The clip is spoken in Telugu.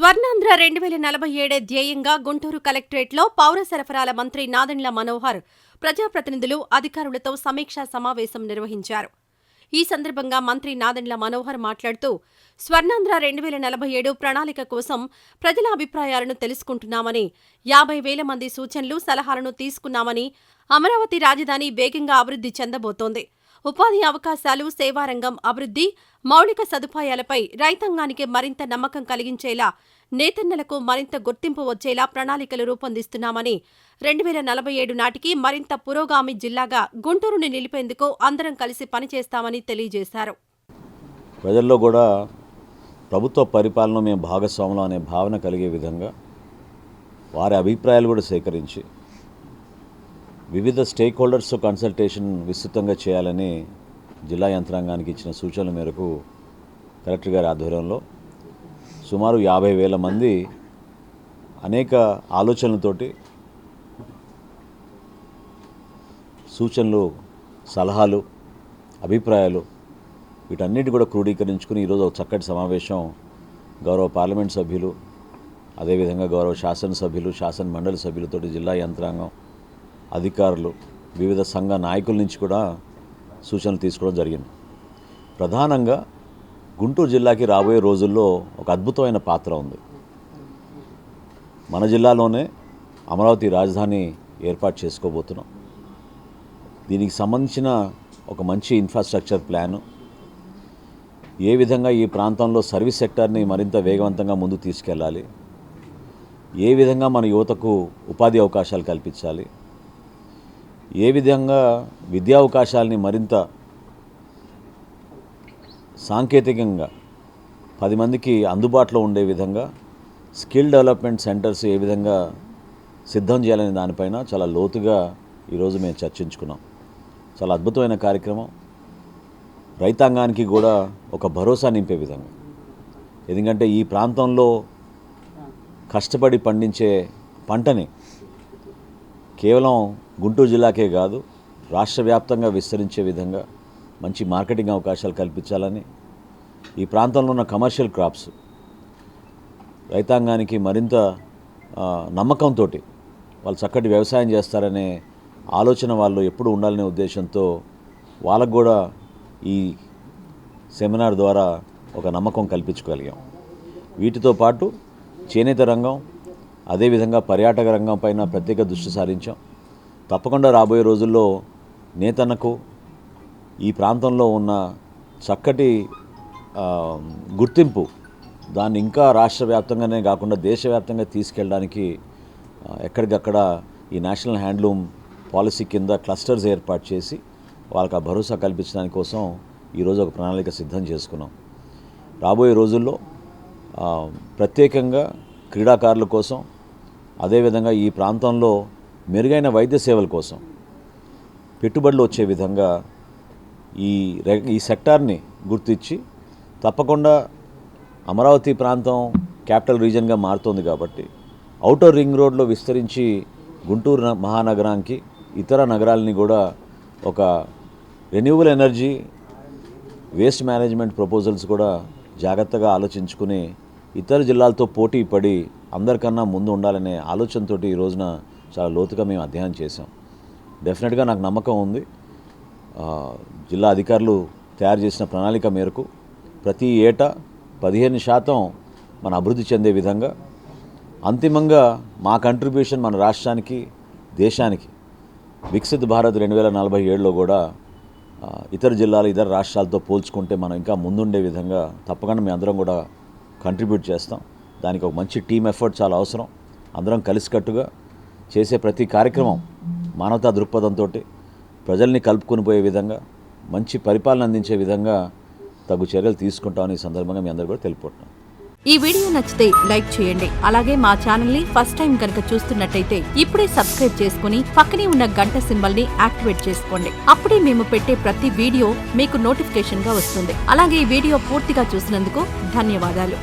స్వర్ణాంధ్ర 2047 ధ్యేయంగా గుంటూరు కలెక్టరేట్లో పౌర సరఫరాల మంత్రి నాదెండ్ల మనోహర్ ప్రజాప్రతినిధులు, అధికారులతో సమీక్షా సమావేశం నిర్వహించారు. ఈ సందర్భంగా మంత్రి నాదెండ్ల మనోహర్ మాట్లాడుతూ, స్వర్ణాంధ్ర 2047 ప్రణాళిక కోసం ప్రజల అభిప్రాయాలను తెలుసుకుంటున్నామని, 50,000 మంది సూచనలు, సలహాలను తీసుకున్నామని, అమరావతి రాజధాని వేగంగా అభివృద్ధి చెందబోతోంది. ఉపాధి అవకాశాలు, సేవారంగం అభివృద్ధి, మౌలిక సదుపాయాలపై రైతాంగానికి మరింత నమ్మకం కలిగించేలా, నేతన్నలకు మరింత గుర్తింపు వచ్చేలా ప్రణాళికలు రూపొందిస్తున్నామని, 2047 నాటికి మరింత పురోగామి జిల్లాగా గుంటూరుని నిలిపేందుకు అందరం కలిసి పనిచేస్తామని తెలియజేశారు. ప్రజల్లో కూడా ప్రభుత్వ పరిపాలన మేము భాగస్వాములు అనే భావన కలిగే విధంగా వారి అభిప్రాయాలు కూడా సేకరించి వివిధ స్టేక్ హోల్డర్స్తో కన్సల్టేషన్ విస్తృతంగా చేయాలని జిల్లా యంత్రాంగానికి ఇచ్చిన సూచనల మేరకు కలెక్టర్ గారి ఆధ్వర్యంలో సుమారు 50,000 మంది అనేక ఆలోచనలతోటి, సూచనలు, సలహాలు, అభిప్రాయాలు వీటన్నిటి కూడా క్రోడీకరించుకుని ఈరోజు ఒక చక్కటి సమావేశం గౌరవ పార్లమెంట్ సభ్యులు, అదేవిధంగా గౌరవ శాసనసభ్యులు, శాసన మండలి సభ్యులతోటి జిల్లా యంత్రాంగం, అధికారులు, వివిధ సంఘ నాయకుల నుంచి కూడా సూచనలు తీసుకోవడం జరిగింది. ప్రధానంగా గుంటూరు జిల్లాకి రాబోయే రోజుల్లో ఒక అద్భుతమైన పాత్ర ఉంది. మన జిల్లాలోనే అమరావతి రాజధాని ఏర్పాటు చేసుకోబోతున్నాం. దీనికి సంబంధించిన ఒక మంచి ఇన్ఫ్రాస్ట్రక్చర్ ప్లాను, ఏ విధంగా ఈ ప్రాంతంలో సర్వీస్ సెక్టార్ని మరింత వేగవంతంగా ముందుకు తీసుకెళ్ళాలి, ఏ విధంగా మన యువతకు ఉపాధి అవకాశాలు కల్పించాలి, ఏ విధంగా విద్యా అవకాశాలని మరింత సాంకేతికంగా 10 మందికి అందుబాటులో ఉండే విధంగా స్కిల్ డెవలప్మెంట్ సెంటర్స్ ఏ విధంగా సిద్ధం చేయాలనే దానిపైన చాలా లోతుగా ఈరోజు మేము చర్చించుకున్నాం. చాలా అద్భుతమైన కార్యక్రమం, రైతాంగానికి కూడా ఒక భరోసా నింపే విధంగా. ఎందుకంటే ఈ ప్రాంతంలో కష్టపడి పండించే పంటని కేవలం గుంటూరు జిల్లాకే కాదు, రాష్ట్ర వ్యాప్తంగా విస్తరించే విధంగా మంచి మార్కెటింగ్ అవకాశాలు కల్పించాలని, ఈ ప్రాంతంలో ఉన్న కమర్షియల్ క్రాప్స్ రైతాంగానికి మరింత నమ్మకంతో వాళ్ళు చక్కటి వ్యవసాయం చేస్తారనే ఆలోచన వాళ్ళు ఎప్పుడు ఉండాలనే ఉద్దేశంతో వాళ్ళకు కూడా ఈ సెమినార్ ద్వారా ఒక నమ్మకం కల్పించుకోగలిగాం. వీటితో పాటు చేనేత రంగం, అదేవిధంగా పర్యాటక రంగం పైన ప్రత్యేక దృష్టి సారించాం. తప్పకుండా రాబోయే రోజుల్లో నేతన్నకు ఈ ప్రాంతంలో ఉన్న చక్కటి గుర్తింపు, దాన్ని ఇంకా రాష్ట్ర వ్యాప్తంగానే కాకుండా దేశవ్యాప్తంగా తీసుకెళ్ళడానికి ఎక్కడికక్కడ ఈ నేషనల్ హ్యాండ్లూమ్ పాలసీ కింద క్లస్టర్స్ ఏర్పాటు చేసి వాళ్ళకి ఆ భరోసా కల్పించడానికి కోసం ఈరోజు ఒక ప్రణాళిక సిద్ధం చేసుకున్నాం. రాబోయే రోజుల్లో ప్రత్యేకంగా క్రీడాకారుల కోసం, అదేవిధంగా ఈ ప్రాంతంలో మెరుగైన వైద్య సేవల కోసం పెట్టుబడులు వచ్చే విధంగా ఈ సెక్టార్ని గుర్తించి, తప్పకుండా అమరావతి ప్రాంతం క్యాపిటల్ రీజన్గా మారుతోంది కాబట్టి ఔటర్ రింగ్ రోడ్లో విస్తరించి గుంటూరు మహానగరానికి ఇతర నగరాలని కూడా ఒక renewable energy, waste management proposals కూడా జాగ్రత్తగా ఆలోచించుకుని ఇతర జిల్లాలతో పోటీ పడి అందరికన్నా ముందు ఉండాలనే ఆలోచనతో ఈ రోజున చాలా లోతుగా మేము అధ్యయనం చేశాం. డెఫినెట్గా నాకు నమ్మకం ఉంది, జిల్లా అధికారులు తయారు చేసిన ప్రణాళిక మేరకు ప్రతి ఏటా 15% మన అభివృద్ధి చెందే విధంగా, అంతిమంగా మా కంట్రిబ్యూషన్ మన రాష్ట్రానికి, దేశానికి వికసిత్ భారత్ 2047లో కూడా ఇతర జిల్లాలు, ఇతర రాష్ట్రాలతో పోల్చుకుంటే మనం ఇంకా ముందుండే విధంగా తప్పకుండా మేము అందరం కూడా కంట్రిబ్యూట్ చేస్తాం. దానికి ఒక మంచి టీమ్ ఎఫర్ట్ చాలా అవసరం. అందరం కలిసికట్టుగా చేసే ప్రతి కార్యక్రమం మానవతా దృక్పథంతో ప్రజల్ని కలుపుకొని పోయే విధంగా, మంచి పరిపాలన అందించే విధంగా తగు చర్యలు తీసుకుంటామని ఈ సందర్భంగా మీ అందరూ కూడా తెలుపుకుంటున్నాం. ఈ వీడియో నచ్చితే లైక్ చేయండి. అలాగే మా ఛానల్ ని ఫస్ట్ టైం కనుక చూస్తున్నట్టయితే ఇప్పుడే సబ్స్క్రైబ్ చేసుకుని పక్కనే ఉన్న గంట సింబల్ ని యాక్టివేట్ చేసుకోండి. అప్పుడే మేము పెట్టే ప్రతి వీడియో మీకు నోటిఫికేషన్ గా వస్తుంది. అలాగే ఈ వీడియో పూర్తిగా చూసినందుకు ధన్యవాదాలు.